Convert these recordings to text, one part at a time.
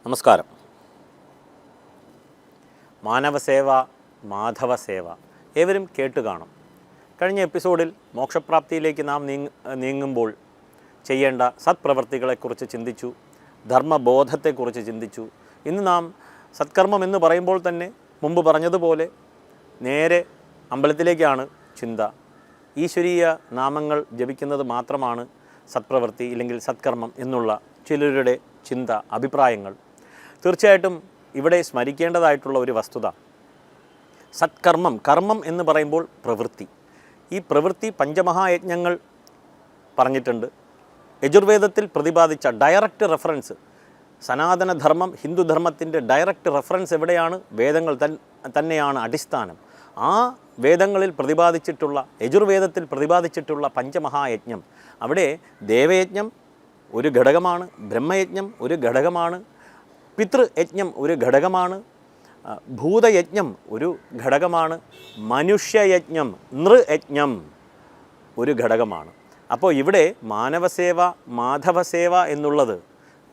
നമസ്കാരം. മാനവസേവ, മാധവസേവ ഏവരും കേട്ടു കാണും. കഴിഞ്ഞ എപ്പിസോഡിൽ മോക്ഷപ്രാപ്തിയിലേക്ക് നാം നീങ്ങുമ്പോൾ ചെയ്യേണ്ട സത്പ്രവൃത്തികളെക്കുറിച്ച് ചിന്തിച്ചു, ധർമ്മബോധത്തെക്കുറിച്ച് ചിന്തിച്ചു. ഇന്ന് നാം സത്കർമ്മം എന്ന് പറയുമ്പോൾ തന്നെ മുമ്പ് പറഞ്ഞതുപോലെ നേരെ അമ്പലത്തിലേക്കാണ് ചിന്ത. ഈശ്വരീയ നാമങ്ങൾ ജപിക്കുന്നത് മാത്രമാണ് സത്പ്രവൃത്തി ഇല്ലെങ്കിൽ സത്കർമ്മം എന്നുള്ള ചിലരുടെ ചിന്ത, അഭിപ്രായങ്ങൾ. തീർച്ചയായിട്ടും ഇവിടെ സ്മരിക്കേണ്ടതായിട്ടുള്ള ഒരു വസ്തുത, കർമ്മം എന്ന് പറയുമ്പോൾ പ്രവൃത്തി. ഈ പ്രവൃത്തി പഞ്ചമഹായജ്ഞങ്ങൾ പറഞ്ഞിട്ടുണ്ട്. യജുർവേദത്തിൽ പ്രതിപാദിച്ച ഡയറക്റ്റ് റെഫറൻസ്, സനാതനധർമ്മം ഹിന്ദുധർമ്മത്തിൻ്റെ ഡയറക്റ്റ് റെഫറൻസ് എവിടെയാണ്? വേദങ്ങൾ തന്നെയാണ് അടിസ്ഥാനം. ആ വേദങ്ങളിൽ പ്രതിപാദിച്ചിട്ടുള്ള, യജുർവേദത്തിൽ പ്രതിപാദിച്ചിട്ടുള്ള പഞ്ചമഹായജ്ഞം, അവിടെ ദേവയജ്ഞം ഒരു ഘടകമാണ്, ബ്രഹ്മയജ്ഞം ഒരു ഘടകമാണ്, പിതൃയജ്ഞം ഒരു ഘടകമാണ്, ഭൂതയജ്ഞം ഒരു ഘടകമാണ്, മനുഷ്യയജ്ഞം നൃയജ്ഞം ഒരു ഘടകമാണ്. അപ്പോൾ ഇവിടെ മാനവസേവ, മാധവസേവ എന്നുള്ളത്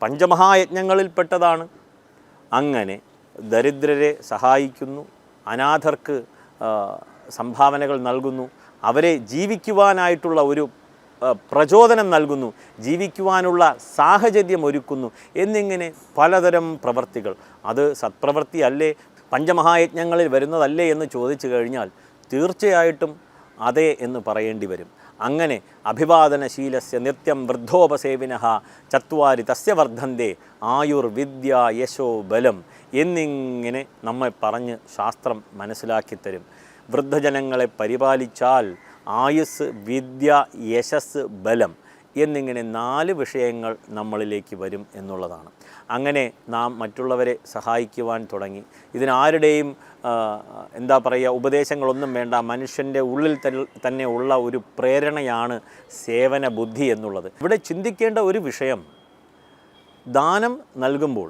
പഞ്ചമഹായജ്ഞങ്ങളിൽപ്പെട്ടതാണ്. അങ്ങനെ ദരിദ്രരെ സഹായിക്കുന്നു, അനാഥർക്ക് സംഭാവനകൾ നൽകുന്നു, അവരെ ജീവിക്കുവാനായിട്ടുള്ള ഒരു പ്രചോദനം നൽകുന്നു, ജീവിക്കുവാനുള്ള സാഹചര്യം ഒരുക്കുന്നു എന്നിങ്ങനെ പലതരം പ്രവൃത്തികൾ. അത് സത്പ്രവൃത്തി അല്ലേ, പഞ്ചമഹായജ്ഞങ്ങളിൽ വരുന്നതല്ലേ എന്ന് ചോദിച്ചു കഴിഞ്ഞാൽ തീർച്ചയായിട്ടും അതെ എന്ന് പറയേണ്ടി വരും. അങ്ങനെ അഭിവാദനശീലസ്യ നിത്യം വൃദ്ധോപസേവിനഃ ചത്വാരി തസ്യ വർദ്ധന്തേ ആയുർവിദ്യ യശോ ബലം എന്നിങ്ങനെ നമ്മെ പറഞ്ഞ് ശാസ്ത്രം മനസ്സിലാക്കിത്തരും. വൃദ്ധജനങ്ങളെ പരിപാലിച്ചാൽ ആയുസ്, വിദ്യ, യശസ്, ബലം എന്നിങ്ങനെ 4 വിഷയങ്ങൾ നമ്മളിലേക്ക് വരും എന്നുള്ളതാണ്. അങ്ങനെ നാം മറ്റുള്ളവരെ സഹായിക്കുവാൻ തുടങ്ങി. ഇതിനാരുടെയും ഉപദേശങ്ങളൊന്നും വേണ്ട. മനുഷ്യൻ്റെ ഉള്ളിൽ തന്നെ ഉള്ള ഒരു പ്രേരണയാണ് സേവന ബുദ്ധി എന്നുള്ളത്. ഇവിടെ ചിന്തിക്കേണ്ട ഒരു വിഷയം, ദാനം നൽകുമ്പോൾ,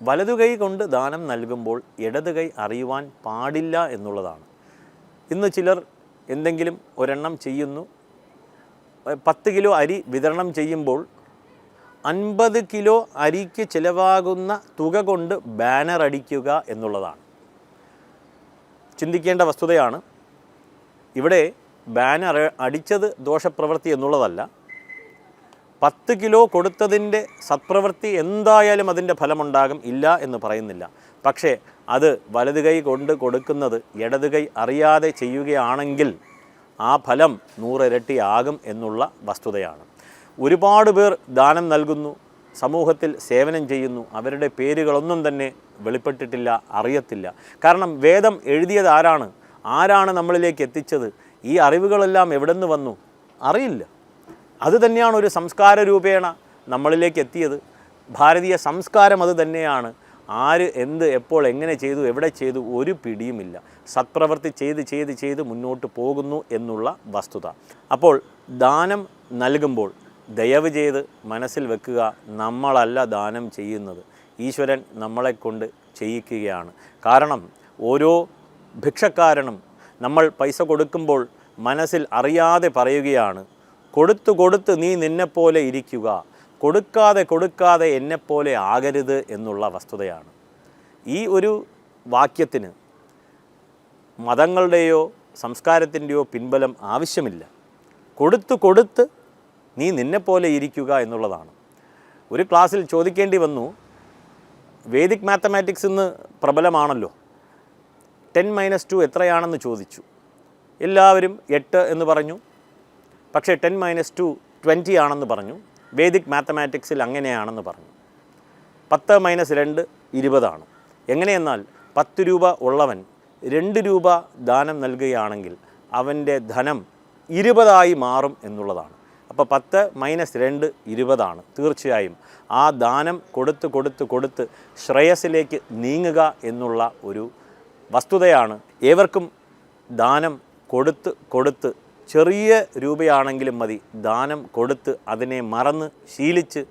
വലതുകൈ കൊണ്ട് ദാനം നൽകുമ്പോൾ ഇടതുകൈ അറിയുവാൻ പാടില്ല എന്നുള്ളതാണ്. ഇന്ന് ചിലർ എന്തെങ്കിലും ഒരെണ്ണം ചെയ്യുന്നു, 10 കിലോ അരി വിതരണം ചെയ്യുമ്പോൾ 50 കിലോ അരിക്ക് ചിലവാകുന്ന തുക കൊണ്ട് ബാനർ അടിക്കുക എന്നുള്ളതാണ്. ചിന്തിക്കേണ്ട വസ്തുതയാണ്. ഇവിടെ ബാനർ അടിച്ചത് ദോഷപ്രവൃത്തി എന്നുള്ളതല്ല. 10 കിലോ കൊടുത്തതിൻ്റെ സത്പ്രവൃത്തി എന്തായാലും അതിൻ്റെ ഫലമുണ്ടാകും, ഇല്ല എന്ന് പറയുന്നില്ല. പക്ഷേ അത് വലതു കൈ കൊണ്ട് കൊടുക്കുന്നത് ഇടതു കൈ അറിയാതെ ചെയ്യുകയാണെങ്കിൽ ആ ഫലം 100 ഇരട്ടിയാകും എന്നുള്ള വസ്തുതയാണ്. ഒരുപാട് പേർ ദാനം നൽകുന്നു, സമൂഹത്തിൽ സേവനം ചെയ്യുന്നു, അവരുടെ പേരുകളൊന്നും തന്നെ വെളിപ്പെട്ടിട്ടില്ല, അറിയത്തില്ല. കാരണം വേദം എഴുതിയത് ആരാണ് നമ്മളിലേക്ക് എത്തിച്ചത്? ഈ അറിവുകളെല്ലാം എവിടെ നിന്ന് വന്നു? അറിയില്ല. അതുതന്നെയാണ് ഒരു സംസ്കാര രൂപേണ നമ്മളിലേക്ക് എത്തിയത്. ഭാരതീയ സംസ്കാരം അത് തന്നെയാണ്. ആര് എന്ത് എപ്പോൾ എങ്ങനെ ചെയ്തു, എവിടെ ചെയ്തു, ഒരു പിടിയുമില്ല. സത്പ്രവൃത്തി ചെയ്ത് മുന്നോട്ട് പോകുന്നു എന്നുള്ള വസ്തുത. അപ്പോൾ ദാനം നൽകുമ്പോൾ ദയവ് ചെയ്ത് മനസ്സിൽ വെക്കുക, നമ്മളല്ല ദാനം ചെയ്യുന്നത്, ഈശ്വരൻ നമ്മളെക്കൊണ്ട് ചെയ്യിക്കുകയാണ്. കാരണം ഓരോ ഭിക്ഷക്കാരനും നമ്മൾ പൈസ കൊടുക്കുമ്പോൾ മനസ്സിൽ അറിയാതെ പറയുകയാണ്, കൊടുത്ത് നീ നിന്നെപ്പോലെ ഇരിക്കുക, കൊടുക്കാതെ എന്നെപ്പോലെ ആകരുത് എന്നുള്ള വസ്തുതയാണ്. ഈ ഒരു വാക്യത്തിന് മതങ്ങളുടെയോ സംസ്കാരത്തിൻ്റെയോ പിൻബലം ആവശ്യമില്ല. കൊടുത്ത് നീ നിന്നെപ്പോലെ ഇരിക്കുക എന്നുള്ളതാണ്. ഒരു ക്ലാസ്സിൽ ചോദിക്കേണ്ടി വന്നു, വേദിക് മാത്തമാറ്റിക്സ് ഇന്ന് പ്രബലമാണല്ലോ, 10 - 2 എത്രയാണെന്ന് ചോദിച്ചു. എല്ലാവരും 8 എന്ന് പറഞ്ഞു. പക്ഷേ 10 - 2 20 ആണെന്ന് പറഞ്ഞു. വേദിക് മാത്തമാറ്റിക്സിൽ അങ്ങനെയാണെന്ന് പറഞ്ഞു. 10 - 2 20 എങ്ങനെയെന്നാൽ 10 രൂപ ഉള്ളവൻ 2 രൂപ ദാനം നൽകുകയാണെങ്കിൽ അവൻ്റെ ധനം 20 മാറും എന്നുള്ളതാണ്. അപ്പോൾ 10 - 2 20 തീർച്ചയായും ആ ദാനം കൊടുത്ത് ശ്രേയസ്സിലേക്ക് നീങ്ങുക എന്നുള്ള ഒരു വസ്തുതയാണ്. ഏവർക്കും ദാനം കൊടുത്ത് ചെറിയ രൂപയാണെങ്കിലും മതി, ദാനം കൊടുത്ത് അതിനെ മറന്ന് ശീലിച്ച്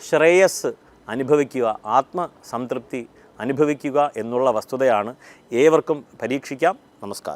ശ്രേയസ് അനുഭവിക്കുക, ആത്മസംതൃപ്തി അനുഭവിക്കുക എന്നുള്ള വസ്തുതയാണ്. ഏവർക്കും പരീക്ഷിക്കാം. നമസ്കാരം.